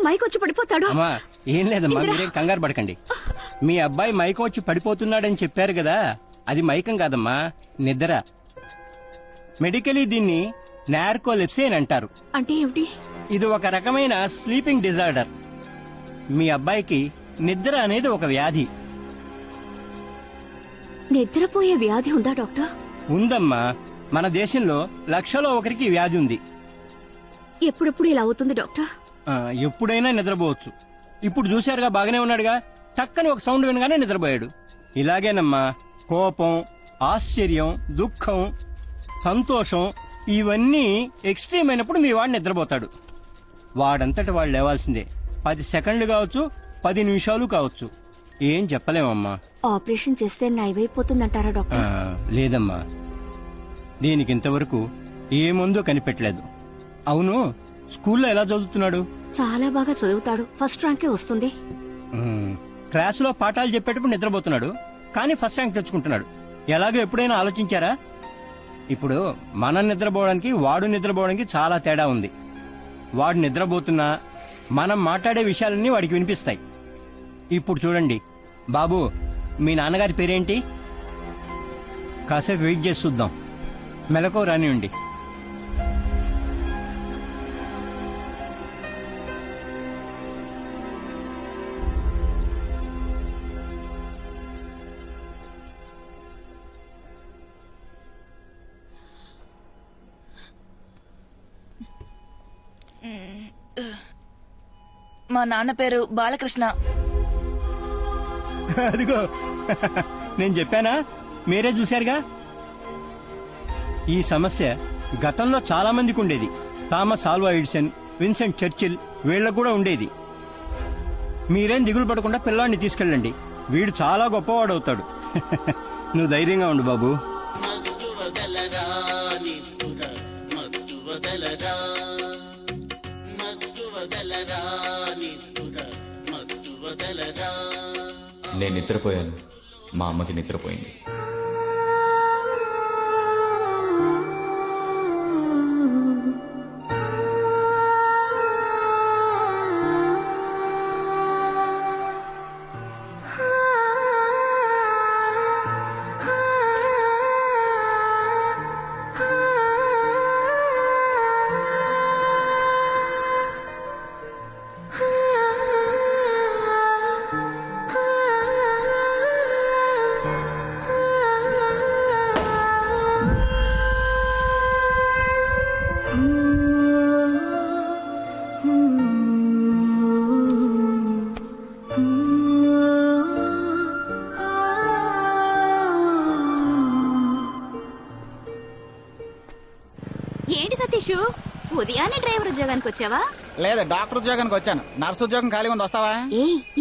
మైకొచ్చి పడిపోతాడు. అమ్మా ఏం లేదమ్మా, మీరేం కంగారు పడకండి. మీ అబ్బాయి మైకం వచ్చి పడిపోతున్నాడని చెప్పారు కదా, అది మైకం కాదమ్మా, నిద్ర. మెడికలీ దీన్ని నార్కోలెప్సీ అని అంటారు. అంటే ఏమిటి? ఇది ఒక రకమైన స్లీపింగ్ డిజార్డర్. మీ అబ్బాయికి నిద్ర అనేది ఒక వ్యాధి. నిద్రపోయే వ్యాధి ఉందా డాక్టర్? ఉందమ్మా, మన దేశంలో 1,00,000లో ఒకరికి ఈ వ్యాధి ఉంది. ఎప్పుడెప్పుడు ఇలా అవుతుంది డాక్టర్? ఎప్పుడైనా నిద్రపోవచ్చు. ఇప్పుడు చూశారుగా, బాగానే ఉన్నాడుగా, టక్కని ఒక సౌండ్ వినగానే నిద్రపోయాడు. ఇలాగేనమ్మా, కోపం, ఆశ్చర్యం, దుఃఖం, సంతోషం ఇవన్నీ ఎక్స్ట్రీమ్ అయినప్పుడు మీ వాడు నిద్రపోతాడు. వాడంతటి వాడు లేవాల్సిందే. 10 సెకండ్లు కావచ్చు, 10 నిమిషాలు కావచ్చు, ఏం చెప్పలేమమ్మా. ఆపరేషన్ చేస్తే నయమైపోతుందంటారా డాక్టర్? లేదమ్మా, దీనికి ఇంతవరకు ఏ మందు కనిపెట్టలేదు. అవును, స్కూల్లో ఎలా చదువుతున్నాడు? చాలా బాగా చదువుతాడు, ఫస్ట్ ర్యాంకే వస్తుంది. క్లాసులో పాఠాలు చెప్పేటప్పుడు నిద్రపోతున్నాడు, కానీ ఫస్ట్ ర్యాంక్ తెచ్చుకుంటున్నాడు. ఎలాగో ఎప్పుడైనా ఆలోచించారా? ఇప్పుడు మనం నిద్రపోవడానికి వాడు నిద్రపోవడానికి చాలా తేడా ఉంది. వాడు నిద్రపోతున్నా మనం మాట్లాడే విషయాలన్నీ వాడికి వినిపిస్తాయి. ఇప్పుడు చూడండి బాబు, మీ నాన్నగారి పేరేంటి? కాసేపు వెయిట్ చేసి చూద్దాం, మెలకువ రానివ్వండి. మా నాన్న పేరు బాలకృష్ణ. అదిగో నేను చెప్పానా, మీరే చూశారుగా. ఈ సమస్య గతంలో చాలా మందికి ఉండేది. Thomas Alva Edison, Vincent Churchill వీళ్ళకు కూడా ఉండేది. మీరేం దిగులు పడకుండా పిల్లాడిని తీసుకెళ్ళండి, వీడు చాలా గొప్పవాడవుతాడు. నువ్వు ధైర్యంగా ఉండు బాబు. నేను నిద్రపోయాను, మా అమ్మకి నిద్రపోయింది. ఏంటి సతీష్, ఉదయాన్నే డ్రైవర్ ఉద్యోగానికి వచ్చావా? లేదు, డాక్టర్ ఉద్యోగానికి వచ్చాను. నర్సు ఉద్యోగం ఖాళీ ఉంది, వస్తావా?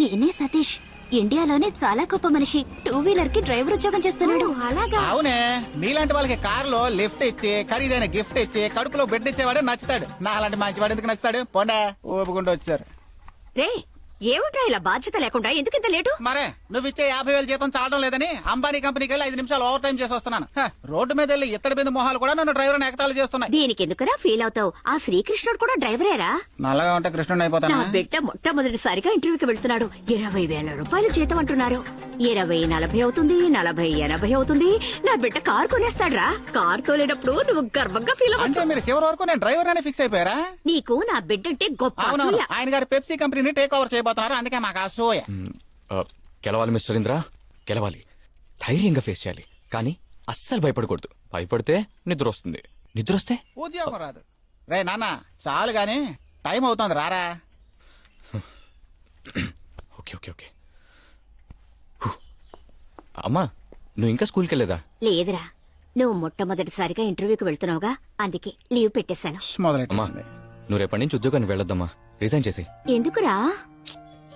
ఈయనే సతీష్, ఇండియాలోనే చాలా గొప్ప మనిషి. 2 వీలర్ కి డ్రైవర్ ఉద్యోగం చేస్తున్నాడు. అలాగా? అవునే, నీలాంటి వాళ్ళకి కారులో లిఫ్ట్ ఇచ్చి ఖరీదైన గిఫ్ట్ ఇచ్చి కడుపులో బెడ్ ఇచ్చేవాడు నచ్చుతాడు. నా అలాంటి మంచివాడు ఎందుకు నచ్చుతాడు? పోండా, ఊపుకుంటూ వచ్చారు. రే, ఏమిట్రా ఇలా బాధ్యత లేకుండా ఎందుకింత లేటు? మరే, నువ్వు ఇచ్చే 50,000 జీతం చాలడం లేదని అంబానీ కంపెనీకి వెళ్ళి 5 నిమిషాలు ఓవర్ టైం చేసి వస్తున్నాను. రోడ్డు మీద వెళ్ళి ఇత్తడి బిందు మొహాలు కూడా నన్ను డ్రైవర్ ఎగతాళి చేస్తున్నాయి. దీనికి ఎందుకురా ఫీల్ అవుతావు? ఆ శ్రీకృష్ణుడు కూడా డ్రైవరేరా? నల్లగా ఉంటే కృష్ణుడు అయిపోతాను. నా బిడ్డ మొట్టమొదటిసారిగా ఇంటర్వ్యూకి వెళ్తున్నాడు. 20,000 రూపాయలు జీతం అంటున్నారు. 20-40 అవుతుంది, 40-80 అవుతుంది. నా బిడ్డ కారు కొనేస్తాడ్రా. కారు తోలేటప్పుడు నువ్వు గర్వంగా ఫీల్ అంటే అవ్వచ్చు. మీరు చివరి వరకు నేను డ్రైవర్ అనే ఫిక్స్ అయిపోయారా? నీకు నా బిడ్డ అంటే గొప్ప అవునవును, అసూయ. ఆయన గారు పెప్సీ కంపెనీని టేక్ ఓవర్ చేయబోతున్నారు, అందుకే మాకు అసూయ. గెలవాలి మిస్టర్ ఇంద్ర, గెలవాలి. ధైర్యంగా ఫేస్ చేయాలి, కానీ అస్సలు భయపడకూడదు. భయపడితే నిద్ర వస్తుంది, నిద్ర వస్తే ఉద్యోగం రాదు. రే నాన్న, చాలు గాని టైం అవుతుంది, రారా. Okay okay okay. అమ్మా, నువ్వు ఇంకా స్కూల్కి వెళ్ళేదా? లేదురా, నువ్వు మొట్టమొదటిసారిగా ఇంటర్వ్యూకి వెళ్తున్నావుగా, అందుకే లీవ్ పెట్టేశాను. అమ్మా, నువ్వు రేపటి నుంచి ఉద్యోగానికి వెళ్ళొద్దమ్మా, రిజైన్ చేసి. ఎందుకురా?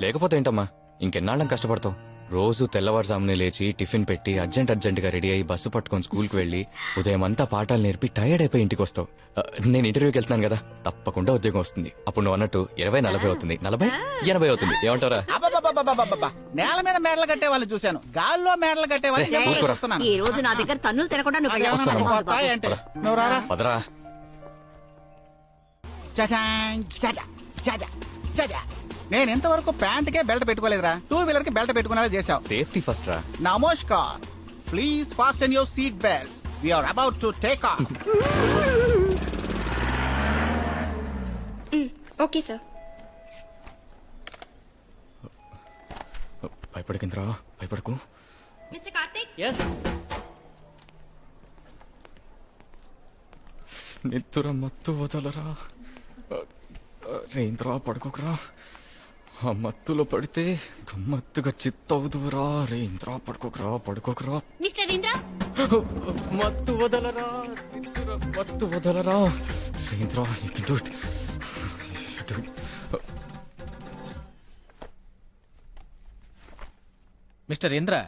లేకపోతే ఏంటమ్మా, ఇంకెన్నాళ్ళం కష్టపడతావు? రోజు తెల్లవారుజామునే లేచి టిఫిన్ పెట్టి అర్జెంట్ గా రెడీ అయ్యి బస్సు పట్టుకొని స్కూల్కి వెళ్ళి ఉదయం అంతా పాఠాలు నేర్పి టైర్డ్ అయిపోయి ఇంటికి వస్తావు. నేను ఇంటర్వ్యూకి వెళ్తున్నాను కదా, తప్పకుండా ఉద్యోగం వస్తుంది. అప్పుడు నువ్వు అన్నట్టు 20-40 అవుతుంది, 40-80 అవుతుంది. ఏమంటారా? నేల మీద మేడలు కట్టే వాళ్ళు చూశాను, గాల్లో మేడలు కట్టే వాళ్ళు. ఈ రోజు నా దగ్గర తన్నులు తినకుండా నువ్వు రారా. పదరా. చచా చచా చచా చచా నేను ఇంతవరకు ప్యాంట్ కే బెల్ట్ పెట్టుకోలేదురా, 2 వీలర్ కి బెల్ట్ పెట్టుకునేలా చేసావు. సేఫ్టీ ఫస్ట్ రా. Namaskar, please fasten your seat belts. We are about to take off. Okay sir. భయపడకింద్రా, భయపడకు. మిస్టర్ కార్తిక్, నిద్ర మత్తు వదలరా. రేంద్రా పడుకోకరా. ఆ మత్తులో పడితే గమ్మత్తుగా చిత్తవుదురా. రేంద్రా పడుకోకరా, పడుకోకరా. మిస్టర్ ఇంద్ర, మత్తు వదలరా. నిద్ర మత్తు వదలరా. రేంద్రా, you can do it. You do it. Mr. Indra,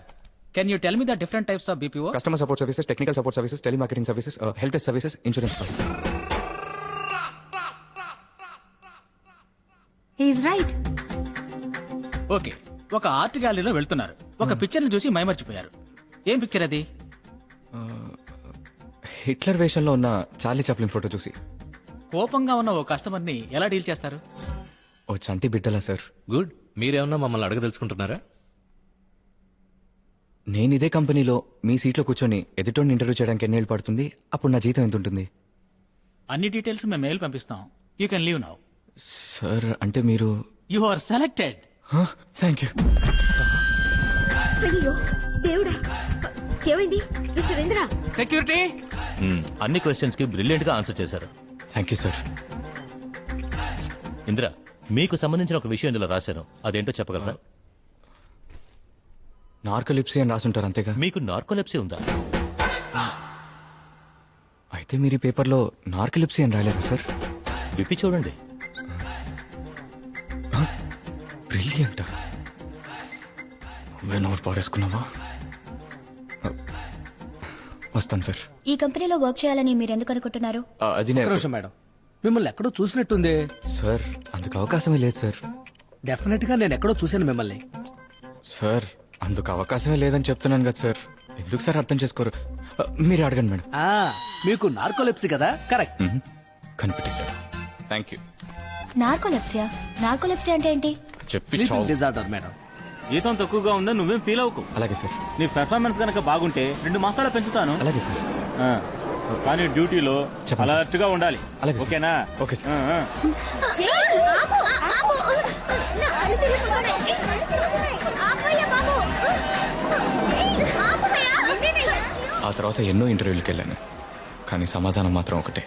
can you tell me the different types of BPO? Customer support services, technical support services, telemarketing services, help desk services, insurance services. He is right. Okay, ఒక art గ్యాలరీలో వెళ్తున్నారు. ఒక picture ని చూసి మైమర్చిపోయారు. ఏం picture అది? Hitler వేషంలో ఉన్న చార్లీ చాప్లిన్ ఫోటో చూసి. కోపంగా ఉన్న ఓ కస్టమర్ ని ఎలా డీల్ చేస్తారు? ఓ చంటి బిడ్డలా సార్. గుడ్. మీరేమన్నా మమ్మల్ని అడగదలుచుకుంటున్నారా? నేను ఇదే కంపెనీలో మీ సీట్లో కూర్చొని ఎదుటోని ఇంటర్వ్యూ చేయడానికి ఎన్నేళ్ళు పడుతుంది? అప్పుడు నా జీతం ఎంత ఉంటుంది? అన్ని డీటెయిల్స్ మేము మెయిల్ పంపిస్తాం. You can leave now. Sir అంటే మీరు... you are selected. Thank you. అయ్యో దేవుడా, ఏమైంది మిస్టర్ ఇంద్ర? సెక్యూరిటీ, అన్ని క్వశ్చన్స్ కి బ్రిలియంట్ గా ఆన్సర్ చేశారు. Thank you sir. ఇందిర, మీకు సంబంధించిన ఒక విషయం ఇందులో రాశాను, అదేంటో చెప్పగలరా? నార్కోలిప్సీ అని రాసుంటారు అంతేగా? మీకు నార్కోలెప్సీ ఉందా? అయితే మీరు ఈ పేపర్లో నార్కోలిప్సీ అని రాలేదు సార్? విప్పి చూడండి. బ్రిలియంట్. నువ్వు పాడేసుకున్నావా? వస్తాను సార్. ఈ కంపెనీలో వర్క్ చేయాలని మీరు ఎందుకు అనుకుంటున్నారు? అది ఒక్క నిమిషం మేడం, మిమ్మల్ని ఎక్కడో చూసినట్టుంది. సార్ అందుకు అవకాశమే లేదు సార్. డెఫినెట్ గా నేను ఎక్కడో చూశాను మిమ్మల్ని. సార్ అందుకు అవకాశమే లేదని చెప్తున్నాను కదా సార్. ఎందుకు సార్ అర్థం చేసుకోరు? మీరు అడగండి మేడం. ఆ, మీకు నార్కోలెప్సీ కదా? కరెక్ట్. కనిపెట్టేశారు. Thank you. నార్కోలెప్సియా? నార్కోలెప్సియా అంటే ఏంటి? చెప్పి స్లీపింగ్ చావు. Disorder madam. జీతం తక్కువగా ఉందని నువ్వేం ఫీల్ అవ్వకు. అలాగే సార్. నీ పెర్ఫార్మెన్స్ గనక బాగుంటే 2 మాసాలు పెంచుతాను. అలాగే సార్. ఆ, కానీ డ్యూటీలో చెప్పండి సార్. అలర్ట్ గా ఉండాలి. అలాగే సార్. ఓకేనా? Okay sir. ఆ, ఆ. ఆ తర్వాత ఎన్నో ఇంటర్వ్యూలకు వెళ్ళాను, కానీ సమాధానం మాత్రం ఒకటే.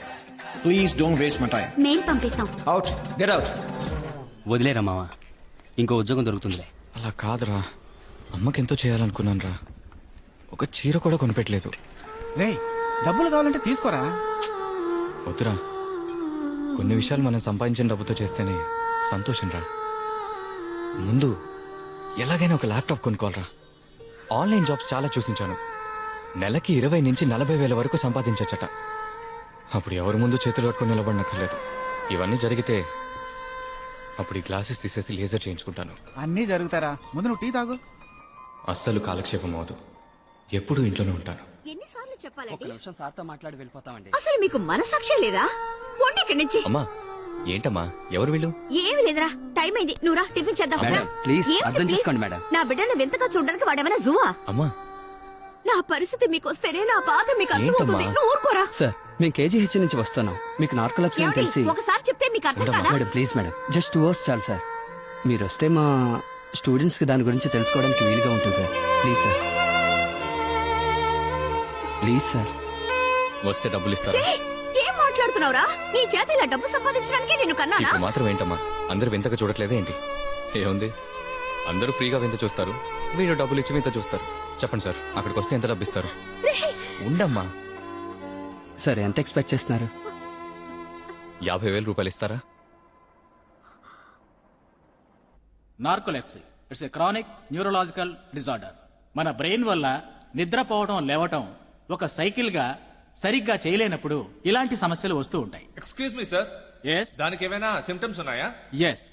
Please don't waste my time. Mail పంపిస్తాం. Out, get out. వదిలేరా మావా, ఇంకో ఉద్యోగం దొరుకుతుందిలే. అలా కాదురా, అమ్మకెంతో చేయాలనుకున్నాను రా. ఒక చీర కూడా కొనిపెట్టలేదు. రేయ్, డబ్బులు కావాలంటే తీసుకోరా. వద్దురా, కొన్ని విషయాలు మనం సంపాదించిన డబ్బుతో చేస్తేనే సంతోషం రా. ముందు ఎలాగైనా ఒక ల్యాప్టాప్ కొనుక్కోవాలరా. ఆన్లైన్ జాబ్స్ చాలా చూసించాను. నెలకి 20 నుంచి 40 వేల వరకు సంపాదించచ్చట. అప్పుడు ఎవరి ముందు చేతులు పట్టుకొని నిలబడినక్కర్లేదు. ఇవన్నీ జరిగితే అప్పుడు ఈ గ్లాసెస్ తీసేసి లేజర్ చేయించుకుంటాను. అన్నీ జరుగుతారా, ముందు నువ్వు టీ తాగు. అస్సలు కాలక్షేపం అవదు. ఎప్పుడూ ఇంట్లోనే ఉంటాను. ఎన్నిసార్లు చెప్పాలండి? నిమిషం సార్తో మాట్లాడి వెళ్ళిపోతామండి. అసలు మీకు మనసాక్షి లేదా? పోండి ఇక్కడి నుంచి. అమ్మా, ఏంటమ్మా, ఎవరు వీళ్ళు? ఏమి లేదురా, టైం అయింది. నువ్వురా టిఫిన్ చేద్దాం. మేడం, రా. ప్లీజ్, ఏమిటి అర్థం ప్లీజ్? చేసుకోండి మేడం. నా బిడ్డను వింతగా చూడడానికి వాడేమైనా జువా? అమ్మా, నా పరిస్థితి మీకు వస్తేనే నా బాధ మీకు అర్థమవుతుంది. ఏంటమ్మా? నువ్వు ఊరుకోరా. సార్, మేము కేజీహెచ్ నుంచి వస్తున్నాం. మీకు నార్కోలెప్సీ అని ఏమండి? తెలిసి. ఒకసారి చెప్తే మీకు అర్థం కాదా? Madam please madam, just 2 hours చాలు సార్. మీరు వస్తే మా స్టూడెంట్స్ కి దాని గురించి తెలుసుకోవడానికి వీలుగా ఉంటుంది sir. Please sir, please sir. వస్తే డబ్బులు ఇస్తారా? ఏయ్, ఏం మాట్లాడుతున్నావురా? నీ చేత ఇలా డబ్బు సంపాదించడానికి నేను కన్నానా? ఇప్పుడు మాత్రం ఏంటమ్మా, అందరూ వింతగా చూడట్లేదే ఏంటి? ఏముంది, అందరూ ఫ్రీగా వింత చూస్తారు, వీళ్ళు డబ్బులు ఇచ్చి వింత చూస్తారు. చెప్పండి సార్, అక్కడికి వస్తే ఎంత డబ్బు ఇస్తారు? ఉండమ్మా. సార్, ఎంత ఎక్స్పెక్ట్ చేస్తున్నారు? 50,000 రూపాయలు ఇస్తారా? Narcolepsy it's a chronic neurological disorder. మన బ్రెయిన్ వల్ల నిద్రపోవడం లేవటం ఒక సైకిల్ గా సరిగ్గా చేయలేనప్పుడు ఇలాంటి సమస్యలు వస్తూ ఉంటాయి. ఎక్స్క్యూజ్ మీ సార్, ఎస్ దానికి ఏమైనా సిమ్టమ్స్ ఉన్నాయా? Yes,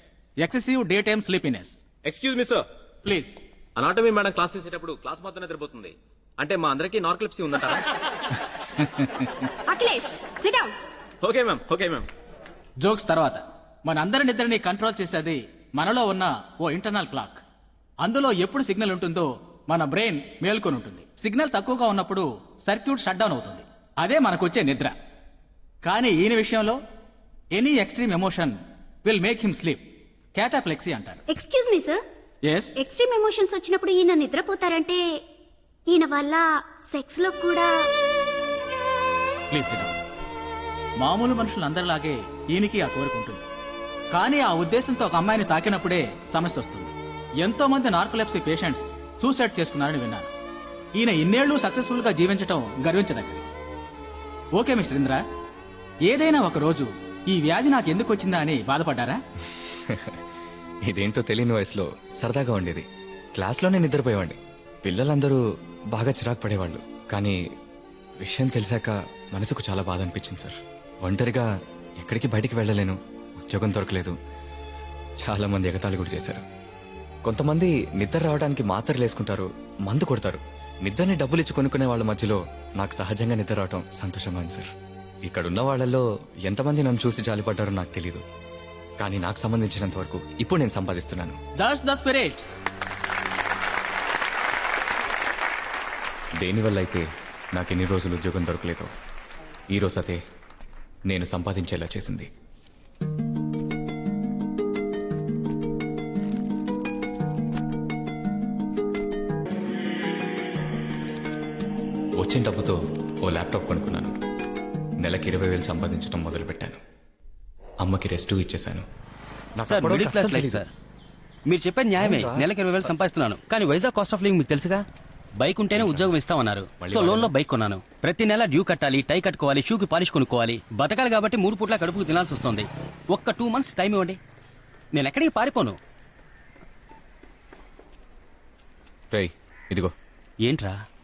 excessive day time sleepiness. Excuse me sir, please. Anatomy madam class తీసేటప్పుడు క్లాస్ మొత్తం నిద్రపోతుంది. అంటే మా అందరికీ నార్కోలెప్సీ ఉందంటారా? Akhilesh, sit down. Okay ma'am, okay ma'am. Jokes తర్వాత, మనందరి నిద్రని కంట్రోల్ చేసేది మనలో ఉన్న ఓ ఇంటర్నల్ క్లాక్. అందులో ఎప్పుడు సిగ్నల్ ఉంటుందో మన బ్రెయిన్ మేల్కొని ఉంటుంది. సిగ్నల్ తక్కువగా ఉన్నప్పుడు సర్క్యూట్ షట్ డౌన్ అవుతుంది. అదే మనకొచ్చే నిద్ర. కానీ ఈయన విషయంలో any extreme emotion will make him sleep. Cataplexy అంటారు. Excuse me sir, yes, extreme emotions వచ్చినప్పుడు ఈయన నిద్రపోతారంటే ఈయన వల్ల సెక్స్ లో కూడా ప్లీజ్ సిట్ డౌన్. మామూలు మనుషులందరిలాగే ఈయనకి ఆ కోరిక ఉంటుంది. కానీ ఆ ఉద్దేశంతో ఒక అమ్మాయిని తాకినప్పుడే సమస్య వస్తుంది. ఎంతో మంది నార్కోలెప్సీ పేషెంట్స్ సూసైడ్ చేసుకున్నారని విన్నాను. ఈయన ఇన్నేళ్లు సక్సెస్ఫుల్ గా జీవించటం గర్వించదగ్గది. ఓకే మిస్టర్ ఇంద్ర, ఏదైనా ఒక రోజు ఈ వ్యాధి నాకు ఎందుకు వచ్చిందా అని బాధపడ్డారా? ఇదేంటో తెలియని వయసులో సరదాగా ఉండేది. క్లాస్లోనే నిద్రపోయేవాడిని. పిల్లలందరూ బాగా చిరాకు పడేవాళ్ళు. కానీ విషయం తెలిసాక మనసుకు చాలా బాధ అనిపించింది సార్. ఒంటరిగా ఎక్కడికి బయటికి వెళ్ళలేను, ఉద్యోగం దొరకలేదు. చాలా మంది ఎగతాళి కూడా చేశారు. కొంతమంది నిద్ర రావడానికి మాత్రలు వేసుకుంటారు, మందు కొడతారు. నిద్రని డబ్బులు ఇచ్చి కొనుక్కునే వాళ్ళ మధ్యలో నాకు సహజంగా నిద్ర రావటం సంతోషంగా ఉంది సార్. ఇక్కడున్న వాళ్లలో ఎంతమంది నన్ను చూసి జాలిపడ్డారో నాకు తెలీదు. కానీ నాకు సంబంధించినంత వరకు ఇప్పుడు నేను సంపాదిస్తున్నాను. That's the spirit. దేనివల్ల అయితే నాకు ఎన్ని రోజులు ఉద్యోగం దొరకలేదో ఈ రోజు అదే నేను సంపాదించేలా చేసింది. వచ్చిన డబ్బుతో ఓ ల్యాప్టాప్ కొనుక్కున్నాను. నెలకి 20,000 సంపాదించడం మొదలు పెట్టాను. అమ్మకి రెస్ట్ ఇచ్చేశాను. నాకు సార్ అప్పటివరకు మిడిల్ క్లాస్ అస్సలు లైఫ్ తెలీదు. సార్. మీరు చెప్పేది న్యాయమే. అవునురా. నెలకి 20,000 సంపాదిస్తున్నాను, కానీ వైజాగ్ కాస్ట్ ఆఫ్ లివింగ్ మీకు తెలుసుగా. బైక్ ఉంటేనే ఉద్యోగం ఇస్తామన్నారు. సో లోన్ లో బైక్ కొన్నాను. ప్రతి నెల డ్యూ కట్టాలి, టై కట్టుకోవాలి, షూకి పాలిష్ కొనుక్కోవాలి. బతకాలి కాబట్టి 3 పూట్ల కడుపుకు తినాల్సి వస్తుంది. ఒక్క 2 months టైం ఇవ్వండి, నేను ఎక్కడికి పారిపోను. రేయ్ ఇదిగో ఏంట్రా?